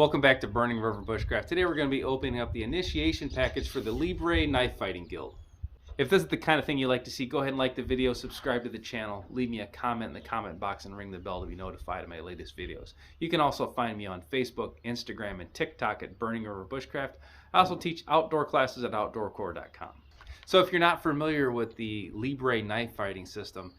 Welcome back to Burning River Bushcraft. Today we're going to be opening up the initiation package for the Libre Knife Fighting Guild. If this is the kind of thing you like to see, go ahead and like the video, subscribe to the channel, leave me a comment in the comment box, and ring the bell to be notified of my latest videos. You can also find me on Facebook, Instagram, and TikTok at Burning River Bushcraft. I also teach outdoor classes at Outdoorcore.com. So if you're not familiar with the Libre knife fighting system,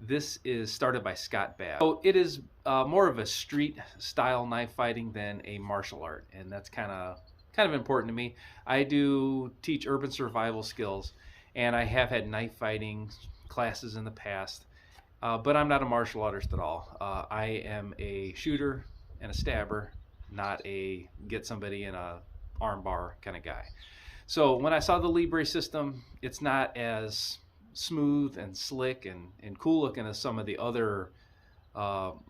this is started by Scott Babb. So it is more of a street style knife fighting than a martial art, and that's kind of important to me. I do teach urban survival skills, and I have had knife fighting classes in the past, but I'm not a martial artist at all. I am a shooter and a stabber, not a get somebody in a arm bar kind of guy. So when I saw the Libre system, it's not as smooth and slick and cool looking as some of the other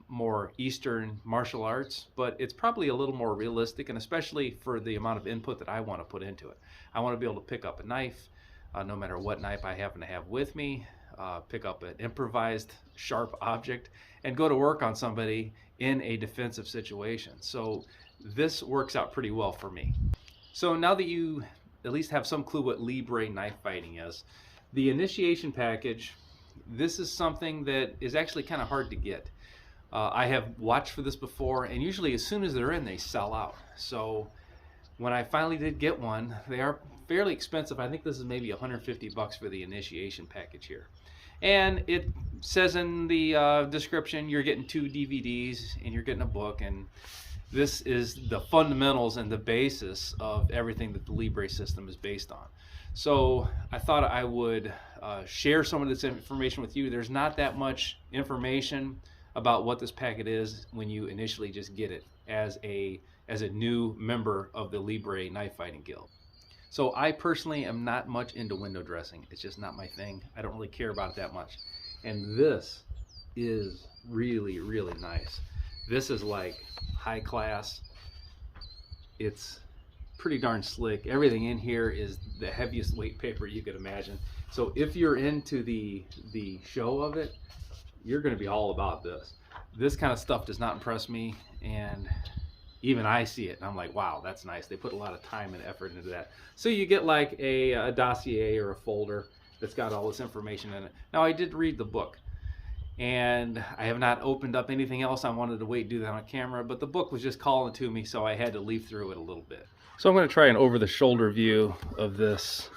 more Eastern martial arts, but it's probably a little more realistic, and especially for the amount of input that I want to put into it. I want to be able to pick up a knife, no matter what knife I happen to have with me, pick up an improvised sharp object, and go to work on somebody in a defensive situation. So this works out pretty well for me. So now that you at least have some clue what Libre knife fighting is, the initiation package, this is something that is actually kind of hard to get. I have watched for this before, and usually as soon as they're in, they sell out. So when I finally did get one, they are fairly expensive. I think this is maybe 150 bucks for the initiation package here. And it says in the description, you're getting 2 DVDs and you're getting a book, and this is the fundamentals and the basis of everything that the Libre system is based on. So I thought I would share some of this information with you. There's not that much information about what this packet is when you initially just get it as a new member of the Libre Knife Fighting Guild. So I personally am not much into window dressing. It's just not my thing. I don't really care about it that much. And this is really, really nice. This is like high class. It's pretty darn slick. Everything in here is the heaviest weight paper you could imagine. So if you're into the show of it, you're going to be all about this. This kind of stuff does not impress me, and even I see it and I'm like, wow, that's nice. They put a lot of time and effort into that. So you get like a dossier or a folder that's got all this information in it. Now I did read the book, and I have not opened up anything else. I wanted to wait and do that on camera, but the book was just calling to me, so I had to leaf through it a little bit. So I'm going to try an over-the-shoulder view of this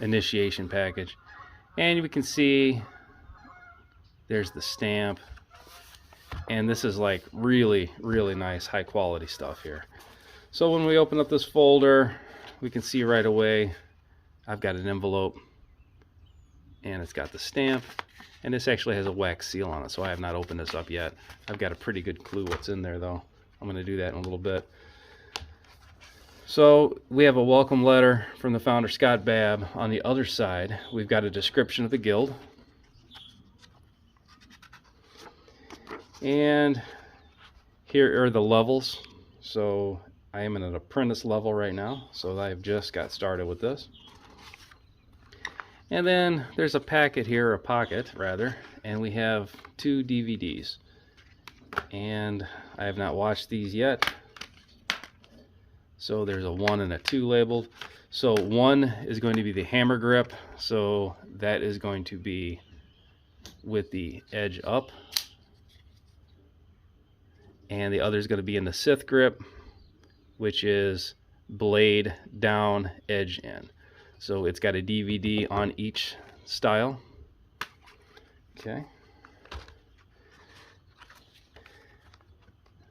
initiation package, and we can see there's the stamp, and this is like really, really nice high quality stuff here. So when we open up this folder, we can see right away I've got an envelope, and it's got the stamp, and this actually has a wax seal on it, so I have not opened this up yet. I've got a pretty good clue what's in there though. I'm going to do that in a little bit. So we have a welcome letter from the founder, Scott Babb. On the other side, we've got a description of the guild. And here are the levels. So I am in an apprentice level right now, so I've just got started with this. And then there's a packet here, a pocket rather, and we have 2 DVDs. And I have not watched these yet. So there's a 1 and a 2 labeled. So 1 is going to be the hammer grip, so that is going to be with the edge up. And the other is going to be in the Sith grip, which is blade down, edge in. So it's got a DVD on each style. Okay.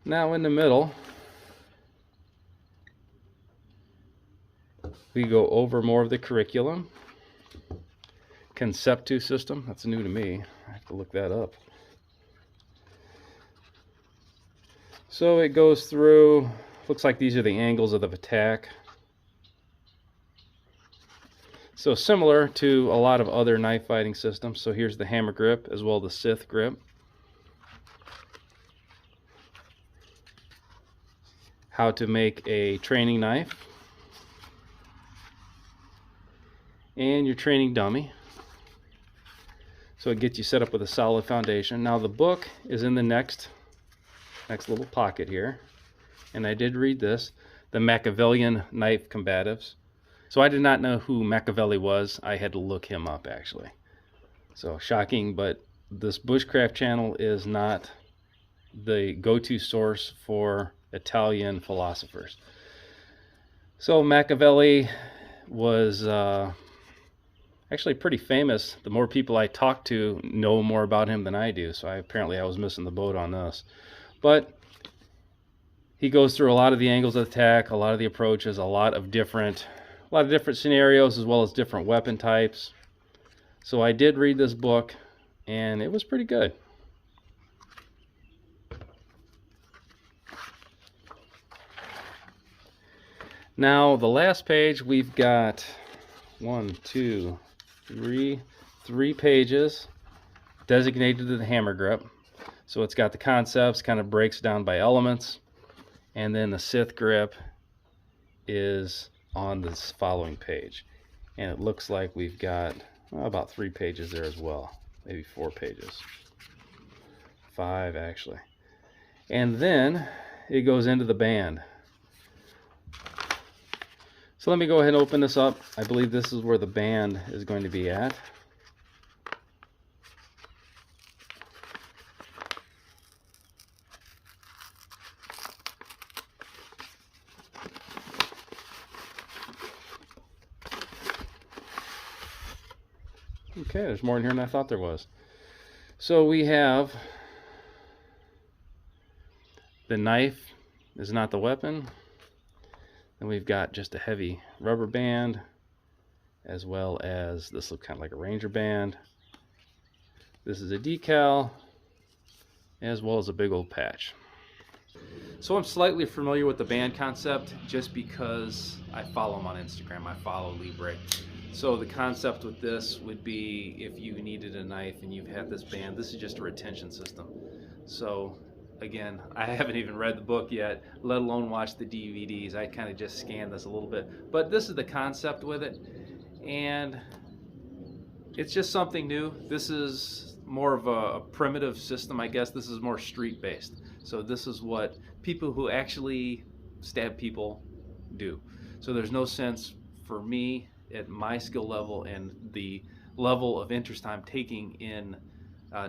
Now in the middle, we go over more of the curriculum. Conceptu system, that's new to me. I have to look that up. So it goes through, looks like these are the angles of the attack. So similar to a lot of other knife fighting systems. So here's the hammer grip as well as the Sith grip. How to make a training knife. And your training dummy. So it gets you set up with a solid foundation. Now the book is in the next little pocket here. and I did read this, The Machiavellian Knife Combatives. So I did not know who Machiavelli was. I had to look him up, actually. So shocking, but this bushcraft channel is not the go-to source for Italian philosophers. So Machiavelli was actually pretty famous. The more people I talk to know more about him than I do, so apparently I was missing the boat on this. But he goes through a lot of the angles of attack, a lot of the approaches, a lot of different scenarios, as well as different weapon types. So I did read this book, and it was pretty good. Now the last page, we've got three pages designated to the hammer grip. So it's got the concepts, kind of breaks down by elements, and then the Sith grip is on this following page. And it looks like we've got about 3 pages there as well, maybe 4 pages, 5 actually. And then it goes into the band. So let me go ahead and open this up. I believe this is where the band is going to be at. Okay, there's more in here than I thought there was. So we have the knife is not the weapon. Then we've got just a heavy rubber band, as well as this looks kind of like a ranger band. This is a decal, as well as a big old patch. So I'm slightly familiar with the band concept just because I follow them on Instagram. I follow Libre. So the concept with this would be if you needed a knife and you've had this band, this is just a retention system. So again, I haven't even read the book yet, let alone watch the DVDs. I kind of just scanned this a little bit. But this is the concept with it, and it's just something new. This is more of a primitive system, I guess. This is more street-based. So this is what people who actually stab people do. So there's no sense for me at my skill level and the level of interest I'm taking in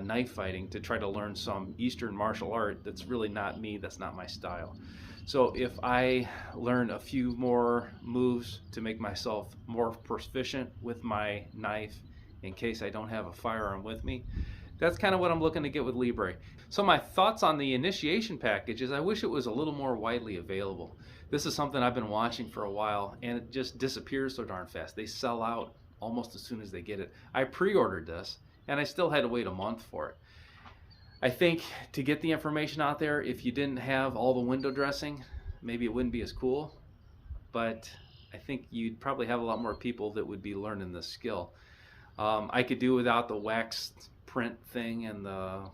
knife fighting to try to learn some Eastern martial art that's really not me, that's not my style. So if I learn a few more moves to make myself more proficient with my knife in case I don't have a firearm with me, that's kind of what I'm looking to get with Libre. So my thoughts on the initiation package is I wish it was a little more widely available. This is something I've been watching for a while, and it just disappears so darn fast. They sell out almost as soon as they get it. I pre-ordered this, and I still had to wait a month for it. I think to get the information out there, if you didn't have all the window dressing, maybe it wouldn't be as cool, but I think you'd probably have a lot more people that would be learning this skill. I could do without the waxed print thing and the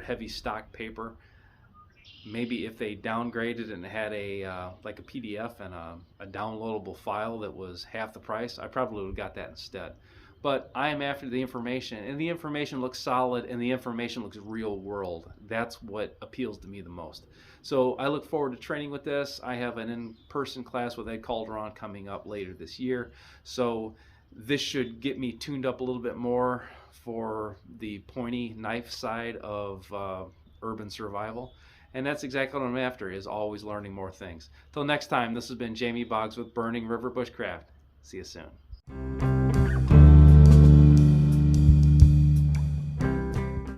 heavy stock paper. Maybe if they downgraded and had like a PDF and a downloadable file that was half the price, I probably would have got that instead. But I am after the information, and the information looks solid, and the information looks real world. That's what appeals to me the most. So I look forward to training with this. I have an in-person class with Ed Calderon coming up later this year. So this should get me tuned up a little bit more for the pointy knife side of urban survival. And that's exactly what I'm after, is always learning more things. Till next time, this has been Jamie Boggs with Burning River Bushcraft. See you soon.